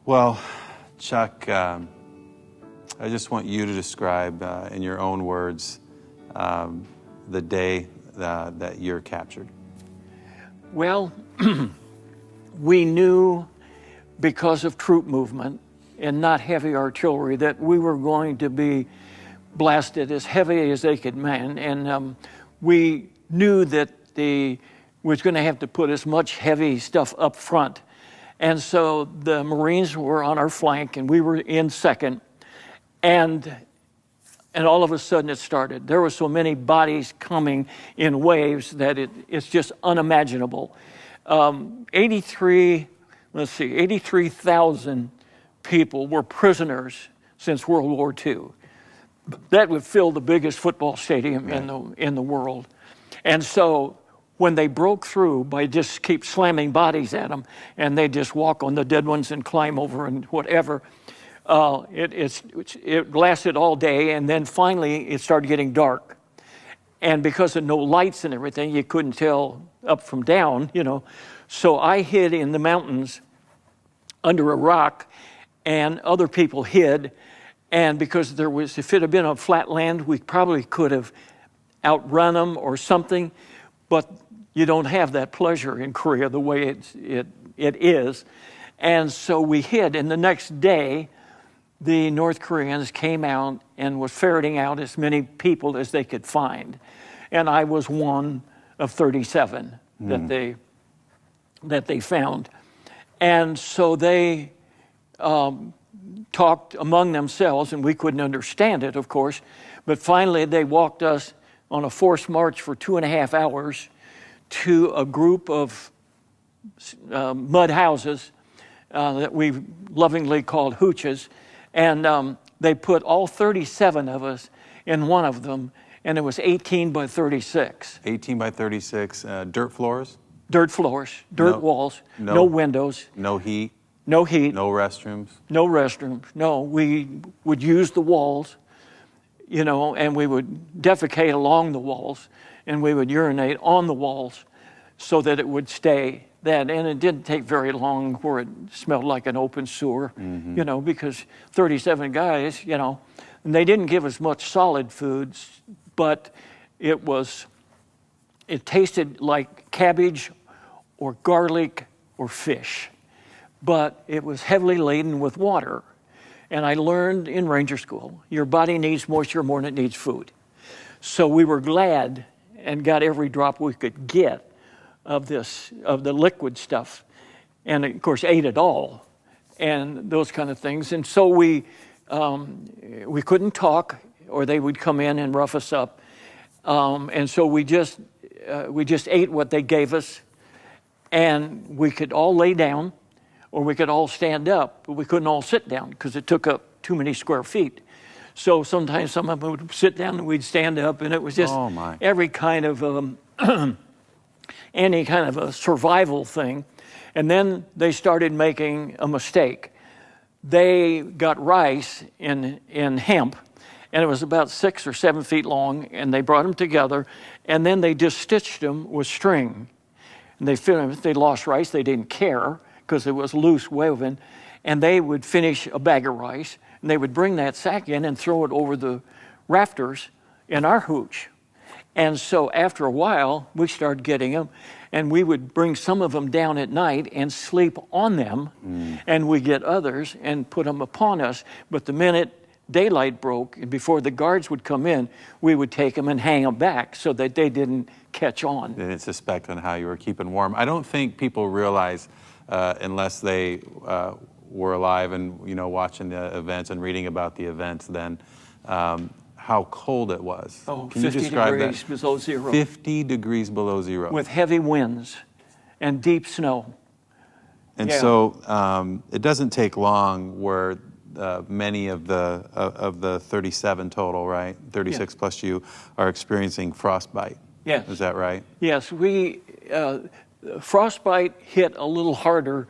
Well, Chuck, I just want you to describe in your own words the day that you're captured. Well, we knew because of troop movement and not heavy artillery that we were going to be blasted as heavy as they could man. And we knew that we was going to have to put as much heavy stuff up front. And so the Marines were on our flank and we were in second. And all of a sudden it started. There were so many bodies coming in waves that it's just unimaginable. 83,000 people were prisoners since World War II. That would fill the biggest football stadium in the world. And so when they broke through by just keep slamming bodies at them, and they just walk on the dead ones and climb over and whatever, it lasted all day, and then finally it started getting dark. And because of no lights and everything, you couldn't tell up from down, you know. So I hid in the mountains under a rock, and other people hid. And because if it had been on flat land, we probably could have outrun them or something. But you don't have that pleasure in Korea the way it is. And so we hid. And the next day, the North Koreans came out and was ferreting out as many people as they could find. And I was one of 37 that they found. And so they talked among themselves, and we couldn't understand it, of course. But finally, they walked us on a forced march for 2.5 hours to a group of mud houses that we lovingly called hooches. And they put all 37 of us in one of them, and it was 18 by 36. 18 by 36, dirt floors? Dirt floors, dirt walls, no windows. No heat? No heat. No restrooms? No restrooms, no. We would use the walls, you know, and we would defecate along the walls, and we would urinate on the walls so that it would stay that. And it didn't take very long where it smelled like an open sewer, you know, because 37 guys, you know, and they didn't give us much solid foods, but it tasted like cabbage or garlic or fish, but it was heavily laden with water. And I learned in Ranger School, your body needs moisture more than it needs food. So we were glad and got every drop we could get of the liquid stuff. And of course ate it all and those kind of things. And so we couldn't talk, or they would come in and rough us up. And so we just ate what they gave us, and we could all lay down or we could all stand up, but we couldn't all sit down because it took up too many square feet. So sometimes some of them would sit down and we'd stand up, and it was just every kind of any kind of a survival thing. And then they started making a mistake. They got rice in hemp, and it was about 6 or 7 feet long, and they brought them together, and then they just stitched them with string. And if they lost rice, they didn't care because it was loose woven, and they would finish a bag of rice, and they would bring that sack in and throw it over the rafters in our hooch. And so after a while, we started getting them, and we would bring some of them down at night and sleep on them, and we get others and put them upon us. But the minute daylight broke, and before the guards would come in, we would take them and hang them back so that they didn't catch on. They didn't suspect on how you were keeping warm. I don't think people realize, unless they were alive and, you know, watching the events and reading about the events then, how cold it was. Oh, Can 50 you describe degrees that? below zero. 50 degrees below zero. With heavy winds and deep snow. And so it doesn't take long where many of the 37 total, right? 36 plus you are experiencing frostbite. Yes. Is that right? Yes, frostbite hit a little harder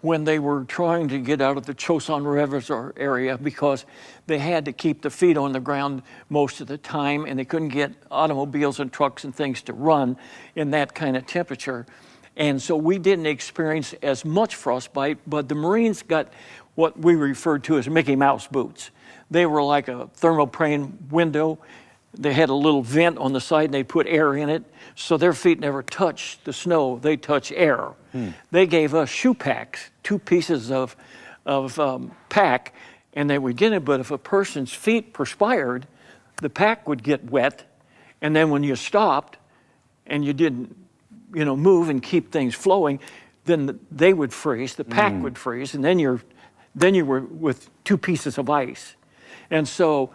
when they were trying to get out of the Chosun Reservoir area because they had to keep the feet on the ground most of the time, and they couldn't get automobiles and trucks and things to run in that kind of temperature. And so we didn't experience as much frostbite, but the Marines got what we referred to as Mickey Mouse boots. They were like a thermoplane window. They had a little vent on the side and they put air in it. So their feet never touched the snow, they touched air. They gave us shoe packs, 2 pieces of pack, and they would get it. But if a person's feet perspired, the pack would get wet. And then when you stopped and you didn't, move and keep things flowing, then they would freeze, the pack would freeze, and then you were with 2 pieces of ice. And so,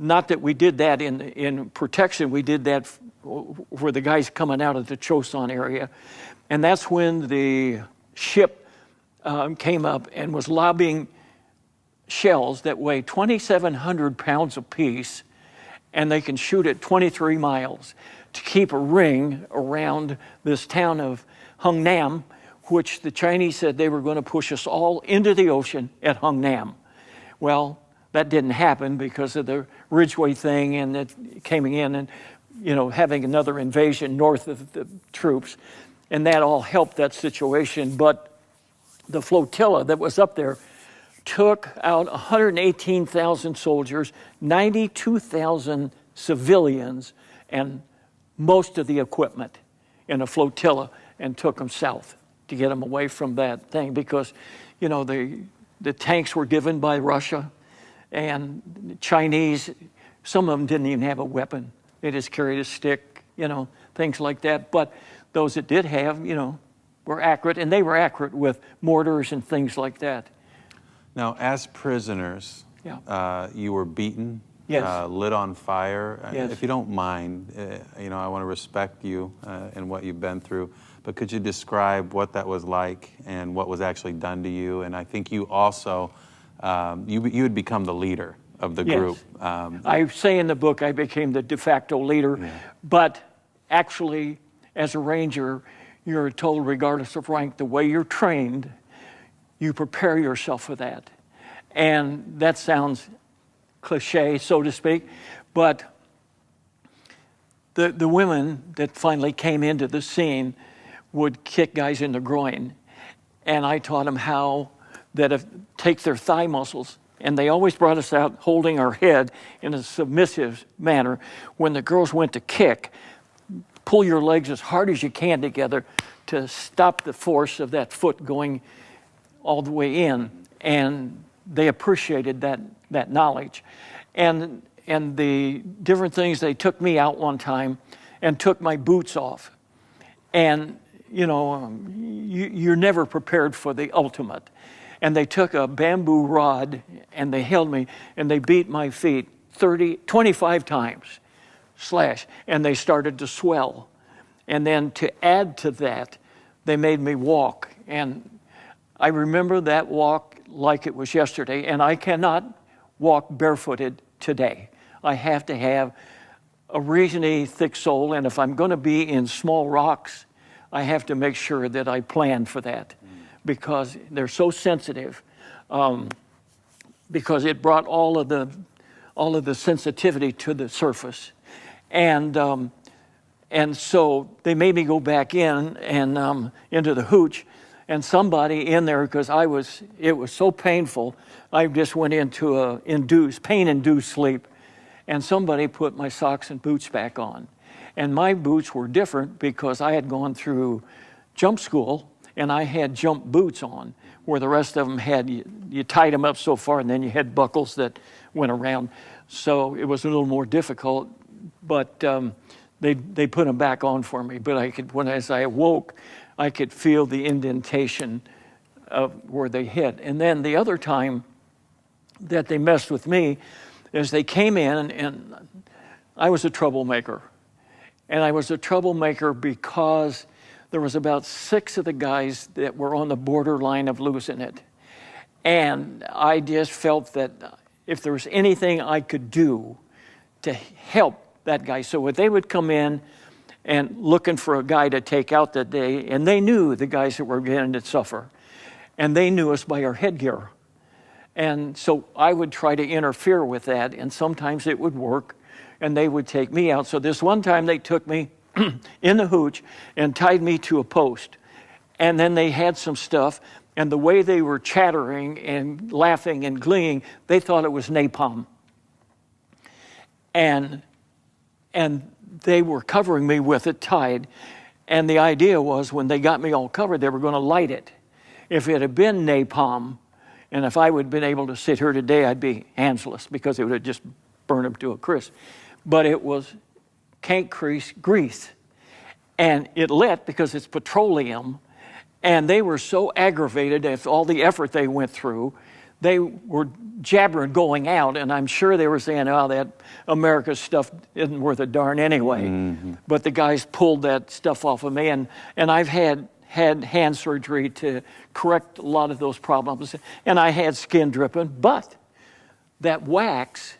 not that we did that in protection, we did that for the guys coming out of the Chosin area. And that's when the ship came up and was lobbing shells that weigh 2,700 pounds apiece, and they can shoot at 23 miles to keep a ring around this town of Hungnam, which the Chinese said they were going to push us all into the ocean at Hungnam. Well, that didn't happen because of the Ridgeway thing and it coming in and, having another invasion north of the troops. And that all helped that situation. But the flotilla that was up there took out 118,000 soldiers, 92,000 civilians, and most of the equipment in a flotilla, and took them south to get them away from that thing because, the tanks were given by Russia, and the Chinese, some of them didn't even have a weapon. They just carried a stick, things like that. But those that did have, were accurate, and they were accurate with mortars and things like that. Now, as prisoners, you were beaten, yes. Lit on fire. Yes. If you don't mind, I want to respect you and what you've been through, but could you describe what that was like and what was actually done to you? And I think you also, you had become the leader of the group. I say in the book I became the de facto leader, but actually, as a Ranger, you're told, regardless of rank, the way you're trained, you prepare yourself for that. And that sounds cliche, so to speak, but the women that finally came into the scene would kick guys in the groin. And I taught them how that take their thigh muscles, and they always brought us out holding our head in a submissive manner. When the girls went to kick, pull your legs as hard as you can together to stop the force of that foot going all the way in. And they appreciated that knowledge. And the different things, they took me out one time and took my boots off. And, you're never prepared for the ultimate. And they took a bamboo rod and they held me and they beat my feet 25 times, slash, and they started to swell. And then to add to that, they made me walk. And I remember that walk like it was yesterday, and I cannot walk barefooted today. I have to have a reasonably thick sole, and if I'm going to be in small rocks, I have to make sure that I plan for that because they're so sensitive. Because it brought all of the sensitivity to the surface, and so they made me go back in and into the hooch. And somebody in there, because it was so painful, I just went into a pain-induced sleep. And somebody put my socks and boots back on. And my boots were different because I had gone through jump school and I had jump boots on, where the rest of them had, you tied them up so far and then you had buckles that went around. So it was a little more difficult, but they put them back on for me. But as I awoke, I could feel the indentation of where they hit. And then the other time that they messed with me is they came in, and I was a troublemaker. And I was a troublemaker because there was about 6 of the guys that were on the borderline of losing it. And I just felt that if there was anything I could do to help that guy. So they would come in and looking for a guy to take out that day, and they knew the guys that were beginning to suffer. And they knew us by our headgear. And so I would try to interfere with that, and sometimes it would work, and they would take me out. So this one time they took me in the hooch and tied me to a post. and then they had some stuff, and the way they were chattering and laughing and gleeing, they thought it was napalm. And they were covering me with it tied, and the idea was when they got me all covered, they were going to light it. If it had been napalm, and if I would have been able to sit here today, I'd be handless because it would have just burned them to a crisp. But it was cank grease, and it lit because it's petroleum, and they were so aggravated at all the effort they went through. They were jabbering going out, and I'm sure they were saying, oh, that America's stuff isn't worth a darn anyway. Mm-hmm. But the guys pulled that stuff off of me, and I've had hand surgery to correct a lot of those problems, and I had skin dripping, but that wax,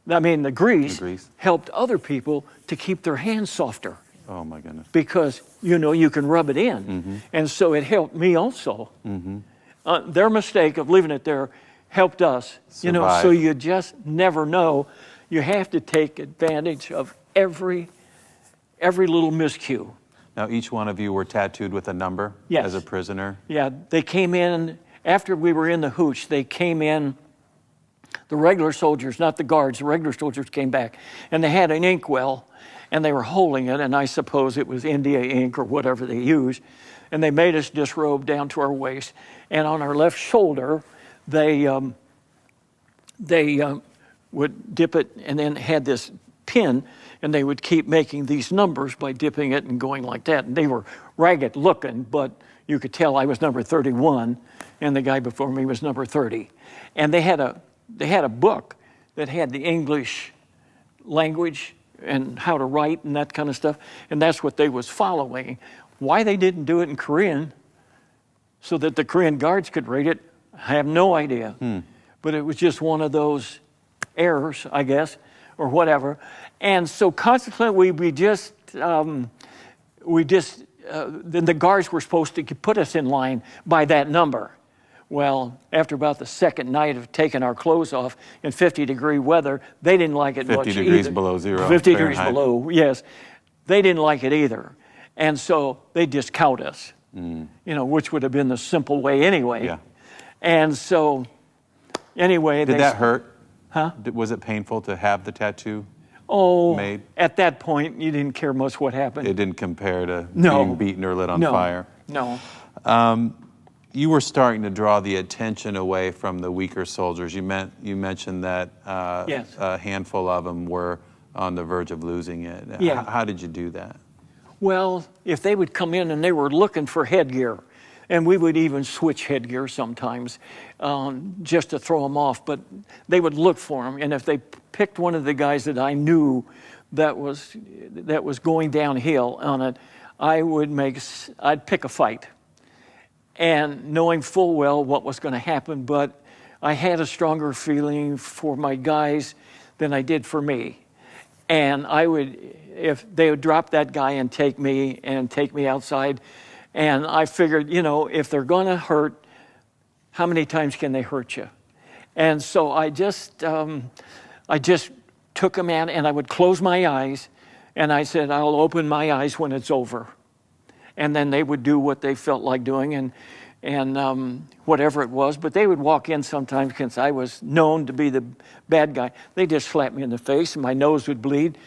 the grease, helped other people to keep their hands softer. Oh my goodness. Because, you can rub it in. Mm-hmm. And so it helped me also. Mm-hmm. Their mistake of leaving it there helped us, survive. So you just never know. You have to take advantage of every little miscue. Now, each one of you were tattooed with a number as a prisoner? Yeah, they came in, after we were in the hooch, they came in, the regular soldiers, not the guards, the regular soldiers came back, and they had an inkwell, and they were holding it, and I suppose it was India ink or whatever they used, and they made us disrobe down to our waist, and on our left shoulder, they would dip it and then had this pin, and they would keep making these numbers by dipping it and going like that. And they were ragged looking, but you could tell I was number 31, and the guy before me was number 30. And they had a book that had the English language and how to write and that kind of stuff, and that's what they was following. Why they didn't do it in Korean so that the Korean guards could read it, I have no idea. But it was just one of those errors, I guess, or whatever. And so consequently, then the guards were supposed to put us in line by that number. Well, after about the second night of taking our clothes off in 50-degree weather, they didn't like it much either. 50 degrees below zero. 50 degrees below, yes. They didn't like it either. And so they discount us, which would have been the simple way anyway. Yeah. And so, anyway. Did that hurt? Huh? Was it painful to have the tattoo made? At that point, you didn't care much what happened. It didn't compare to being beaten or lit on fire? No. You were starting to draw the attention away from the weaker soldiers. You mentioned that a handful of them were on the verge of losing it. Yeah. How did you do that? Well, if they would come in and they were looking for headgear, and we would even switch headgear sometimes just to throw them off, but they would look for them. And if they picked one of the guys that I knew that was going downhill on it, I'd pick a fight. And knowing full well what was going to happen, but I had a stronger feeling for my guys than I did for me. And if they would drop that guy and take me outside, and I figured, if they're going to hurt, how many times can they hurt you? And so I just took them out, and I would close my eyes, and I said, I'll open my eyes when it's over. And then they would do what they felt like doing, and whatever it was. But they would walk in sometimes because I was known to be the bad guy. They just slapped me in the face, and my nose would bleed.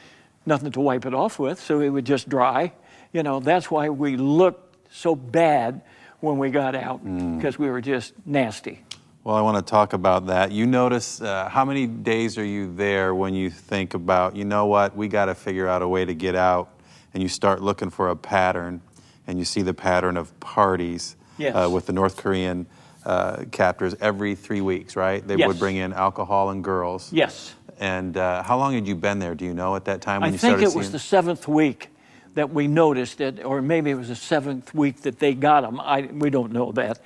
Nothing to wipe it off with, so it would just dry. That's why we looked so bad when we got out, because we were just nasty. Well, I want to talk about that. You notice how many days are you there when you think about, we got to figure out a way to get out, and you start looking for a pattern, and you see the pattern of parties with the North Korean captors every 3 weeks, right? They would bring in alcohol and girls. Yes. And how long had you been there, do you know, at that time when you started seeing? I think it was the 7th week that we noticed it, or maybe it was the 7th week that they got them. We don't know that.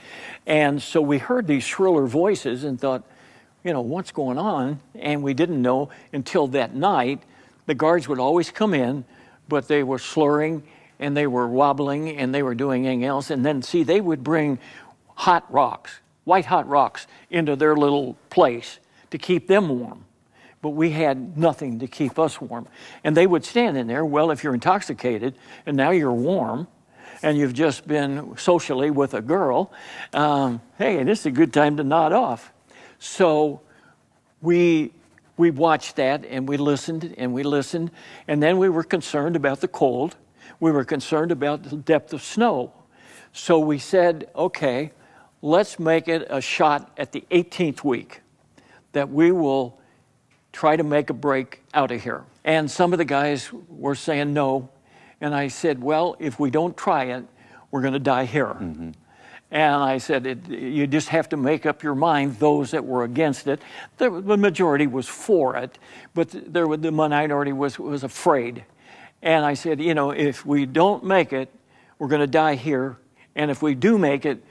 And so we heard these shriller voices and thought, what's going on? And we didn't know until that night. The guards would always come in, but they were slurring, and they were wobbling, and they were doing anything else. And then, they would bring white hot rocks, into their little place to keep them warm. But we had nothing to keep us warm. And they would stand in there. Well, if you're intoxicated and now you're warm, and you've just been socially with a girl, hey, this is a good time to nod off. So we watched that, and we listened, and then we were concerned about the cold. We were concerned about the depth of snow. So we said, okay, let's make it a shot at the 18th week that we will try to make a break out of here. And some of the guys were saying no. And I said, well, if we don't try it, we're going to die here. Mm-hmm. And I said, you just have to make up your mind, those that were against it. The majority was for it, but the minority was afraid. And I said, if we don't make it, we're going to die here. And if we do make it,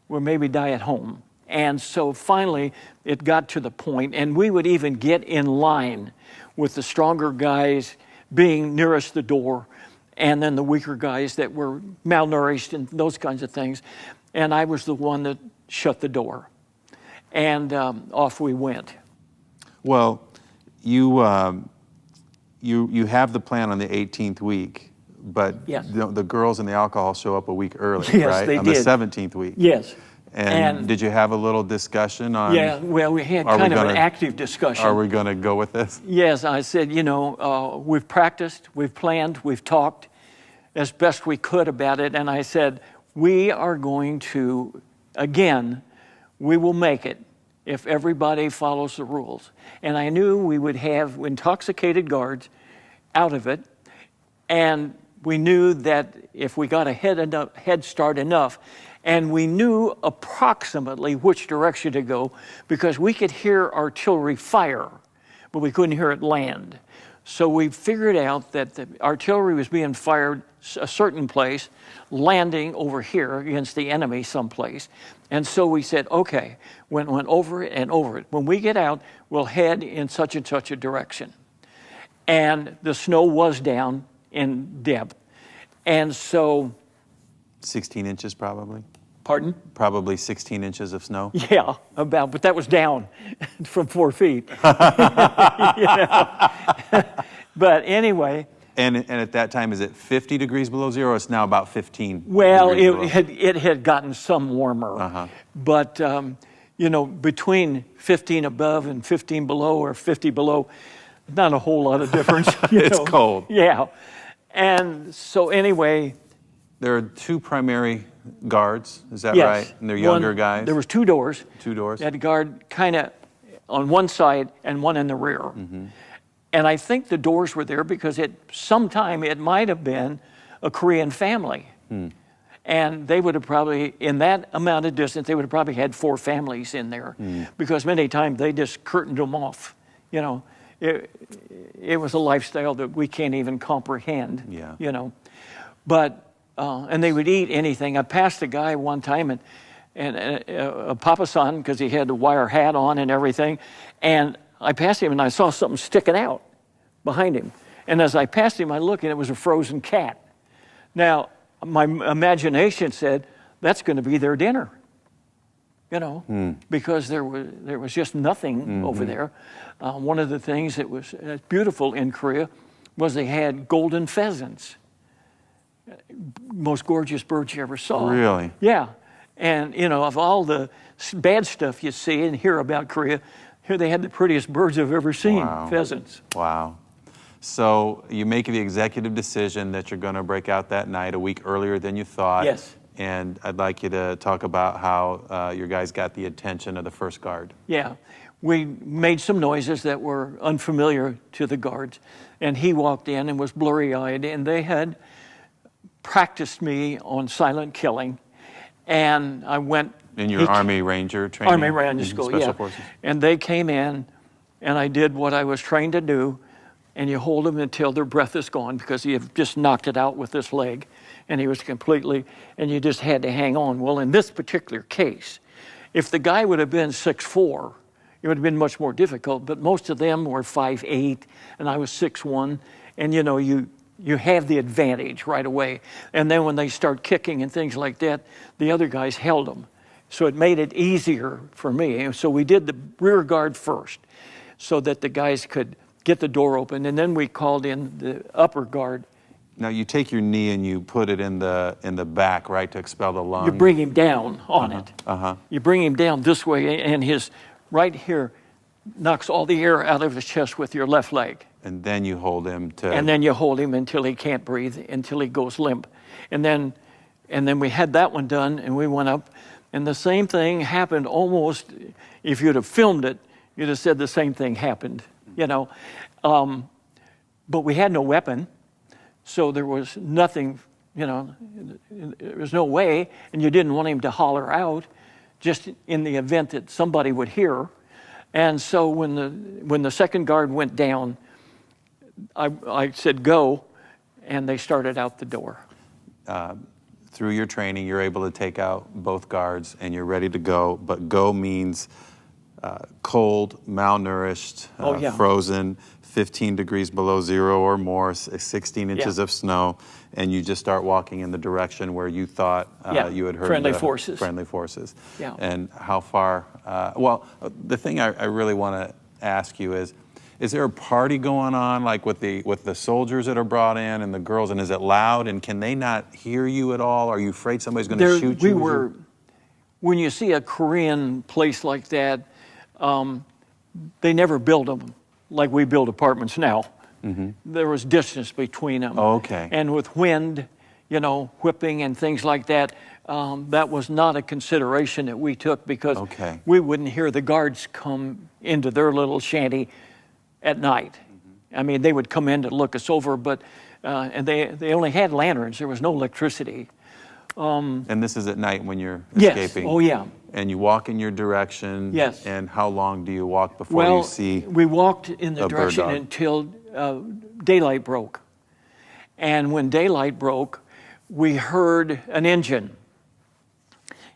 we'll maybe die at home. And so finally, it got to the point, and we would even get in line with the stronger guys being nearest the door, and then the weaker guys that were malnourished and those kinds of things. And I was the one that shut the door. And off we went. Well, you have the plan on the 18th week, but yes. the girls and the alcohol show up a week early, yes, right? They on did. The 17th week. Yes. And did you have a little discussion on? Yeah, well, we had kind of an active discussion. Are we going to go with this? Yes, I said, we've practiced, we've planned, we've talked as best we could about it. And I said, we are going to, again, we will make it if everybody follows the rules. And I knew we would have intoxicated guards out of it. And we knew that if we got a head start enough, and we knew approximately which direction to go because we could hear artillery fire, but we couldn't hear it land. So we figured out that the artillery was being fired a certain place, landing over here against the enemy someplace. And so we said, okay, went over it and over it. When we get out, we'll head in such and such a direction. And the snow was down in depth. And so 16 inches probably? Pardon? Probably 16 inches of snow? Yeah, but that was down from 4 feet. But anyway. And at that time, is it 50 degrees below zero, or it's now about 15? Well, it had gotten some warmer. Uh-huh. But, between 15 above and 15 below or 50 below, not a whole lot of difference. It's cold. Yeah. And so anyway. There are two primary guards, is that yes. right? And they're younger guys? There was two doors. Two doors? You had a guard kind of on one side and one in the rear. Mm-hmm. And I think the doors were there because sometime it might have been a Korean family. And they would have probably, in that amount of distance, they would have probably had 4 families in there because many times they just curtained them off. It was a lifestyle that we can't even comprehend. Yeah. But and they would eat anything. I passed a guy one time and a papasan because he had a wire hat on and everything, and I passed him and I saw something sticking out behind him. And as I passed him, I looked and it was a frozen cat. Now, my imagination said that's going to be their dinner. Because there was just nothing over there. One of the things that was beautiful in Korea was they had golden pheasants. Most gorgeous birds you ever saw. Really? Yeah. And, of all the bad stuff you see and hear about Korea, here they had the prettiest birds I've ever seen, wow. Pheasants. Wow. So you make the executive decision that you're going to break out that night a week earlier than you thought. Yes. And I'd like you to talk about how your guys got the attention of the first guard. Yeah. We made some noises that were unfamiliar to the guards. And he walked in and was blurry-eyed, and they had practiced me on silent killing. And I went... In your Army Ranger training? Army Ranger school, Special Forces. And they came in, and I did what I was trained to do, and you hold them until their breath is gone because he had just knocked it out with this leg, and he was completely, and you just had to hang on. Well, in this particular case, if the guy would have been 6'4", it would have been much more difficult, but most of them were 5'8", and I was 6'1", and you have the advantage right away. And then when they start kicking and things like that, the other guys held them. So it made it easier for me. And so we did the rear guard first so that the guys could get the door open. And then we called in the upper guard Now you take your knee and you put it in the back, right, to expel the lung. You bring him down on it. Uh-huh. You bring him down this way, and his right here knocks all the air out of his chest with your left leg. And then you hold him to... And then you hold him until he can't breathe, until he goes limp. And then we had that one done, and we went up, and the same thing happened almost, if you'd have filmed it, you'd have said the same thing happened, you know. But we had no weapon, so there was nothing, you know, there was no way, and you didn't want him to holler out just in the event that somebody would hear. And so when the second guard went down, I said, go, and they started out the door. Through your training, you're able to take out both guards, and you're ready to go, but go means cold, malnourished, frozen, 15 degrees below zero or more, 16 inches of snow, and you just start walking in the direction where you thought you had heard friendly forces. Friendly forces. Yeah. And how far? Well, the thing I really want to ask you is there a party going on, like with the soldiers that are brought in and the girls, and is it loud, and can they not hear you at all? Are you afraid somebody's going to shoot you? When you see a Korean place like that, they never build them like we build apartments now. Mm-hmm. There was distance between them. Oh, okay. And with wind, you know, whipping and things like that, that was not a consideration that we took, because we wouldn't hear the guards come into their little shanty at night. Mm-hmm. I mean, they would come in to look us over, but and they only had lanterns. There was no electricity. And this is at night when you're escaping? Yes. Oh, yeah. And you walk in your direction? Yes. And how long do you walk before you see we walked in the direction until daylight broke. And when daylight broke, we heard an engine.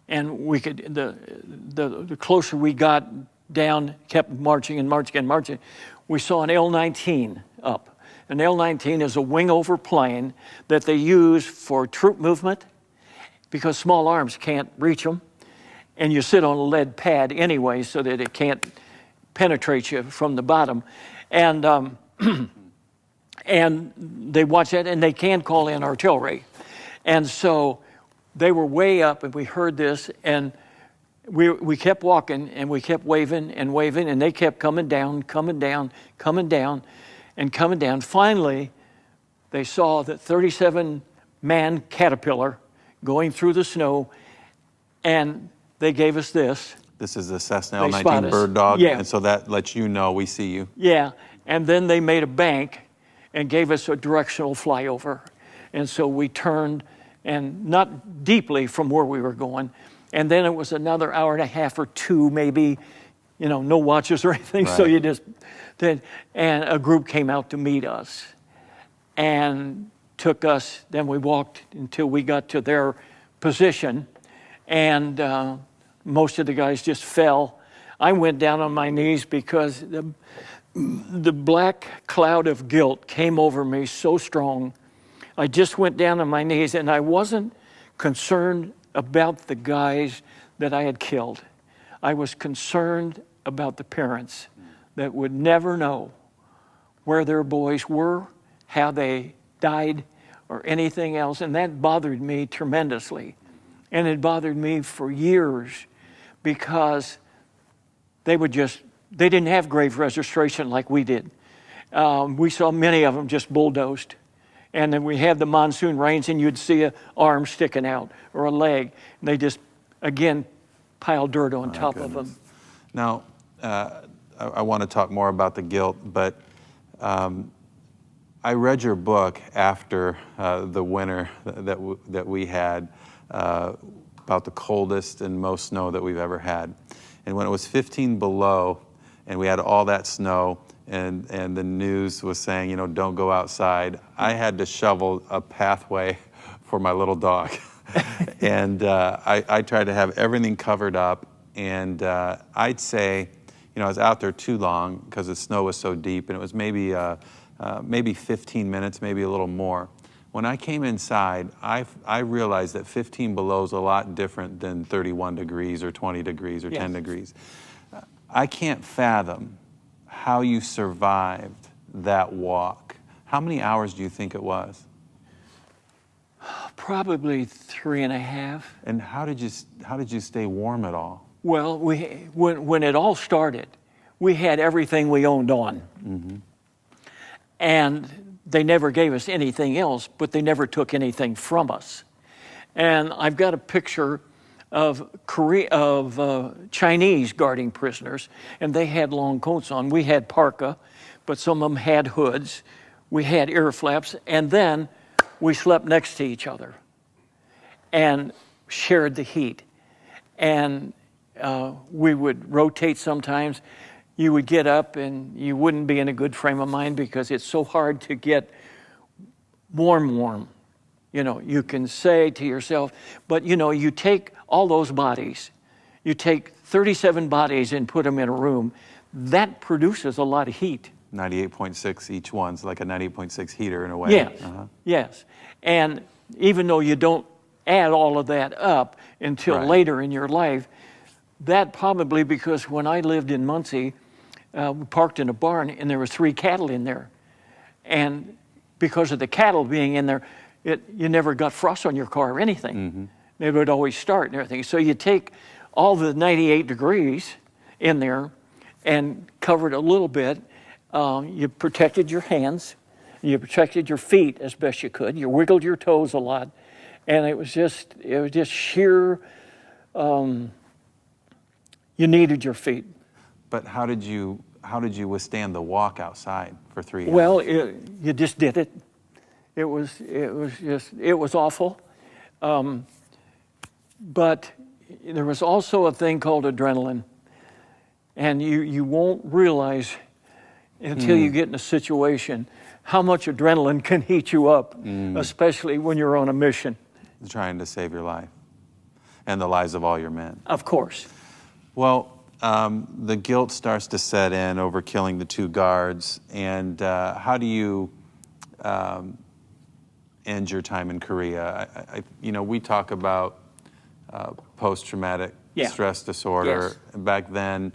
And we could, the closer we got down, kept marching and marching and marching, we saw an L-19 up. An L-19 is a wing-over plane that they use for troop movement, because small arms can't reach them. And you sit on a lead pad anyway so that it can't penetrate you from the bottom. And and they watch that, and they can call in artillery. And so they were way up, and we heard this, and we kept walking, and we kept waving, and they kept coming down, coming down, coming down, and coming down. Finally, they saw the 37-man Caterpillar going through the snow, and they gave us this. This is the Cessna L-19 Bird Dog, and so that lets you know we see you. Yeah, and then they made a bank and gave us a directional flyover. And so we turned, and not deeply from where we were going, and then it was another hour and a half or two, maybe, you know, no watches or anything, so you just, and a group came out to meet us and took us, then we walked until we got to their position, and most of the guys just fell. I went down on my knees because the black cloud of guilt came over me so strong. I just went down on my knees, and I wasn't concerned about the guys that I had killed. I was concerned about the parents that would never know where their boys were, how they died, or anything else, and that bothered me tremendously. And it bothered me for years, because they didn't have grave registration like we did. We saw many of them just bulldozed. And then we had the monsoon rains, and you'd see an arm sticking out or a leg. And they just, again, pile dirt on top of them. Now, I want to talk more about the guilt, but I read your book after the winter that we had, about the coldest and most snow that we've ever had. And when it was 15 below, and we had all that snow, and the news was saying, you know, don't go outside, I had to shovel a pathway for my little dog. And I tried to have everything covered up, and I'd say, you know, I was out there too long because the snow was so deep, and it was maybe 15 minutes, maybe a little more. When I came inside, I realized that 15 below is a lot different than 31 degrees or 20 degrees or 10 degrees. I can't fathom how you survived that walk. How many hours do you think it was? Probably 3.5. And how did you stay warm at all? Well, when it all started, we had everything we owned on. Mm-hmm. And they never gave us anything else, but they never took anything from us. And I've got a picture of Chinese guarding prisoners, and they had long coats on. We had parka, but some of them had hoods. We had ear flaps, and then we slept next to each other and shared the heat. And we would rotate sometimes. You would get up and you wouldn't be in a good frame of mind because it's so hard to get warm. You know, you can say to yourself, but you know, you take all those bodies, you take 37 bodies and put them in a room, that produces a lot of heat. 98.6 each one, so like a 98.6 heater in a way. Yes, yes. And even though you don't add all of that up until later in your life, that probably because when I lived in Muncie, we parked in a barn and there were 3 cattle in there. And because of the cattle being in there, you never got frost on your car or anything. Mm-hmm. It would always start and everything. So you take all the 98 degrees in there and covered a little bit. You protected your hands. You protected your feet as best you could. You wiggled your toes a lot. And it was just sheer, you needed your feet. But how did you withstand the walk outside for 3 hours? Well, you just did it. It was awful. But there was also a thing called adrenaline. And you won't realize until you get in a situation how much adrenaline can heat you up, especially when you're on a mission. Trying to save your life and the lives of all your men. Of course. Well, the guilt starts to set in over killing the 2 guards. And how do you end your time in Korea? We talk about post-traumatic stress disorder. Yes. Back then,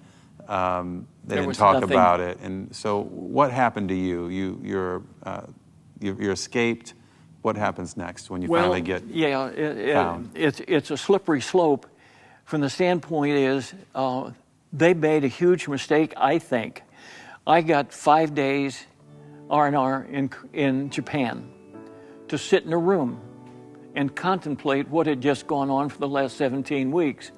they didn't talk about it. And so what happened to you? You escaped. What happens next when you finally get found? It's a slippery slope. From the standpoint is they made a huge mistake, I think. I got 5 days R&R in Japan to sit in a room and contemplate what had just gone on for the last 17 weeks.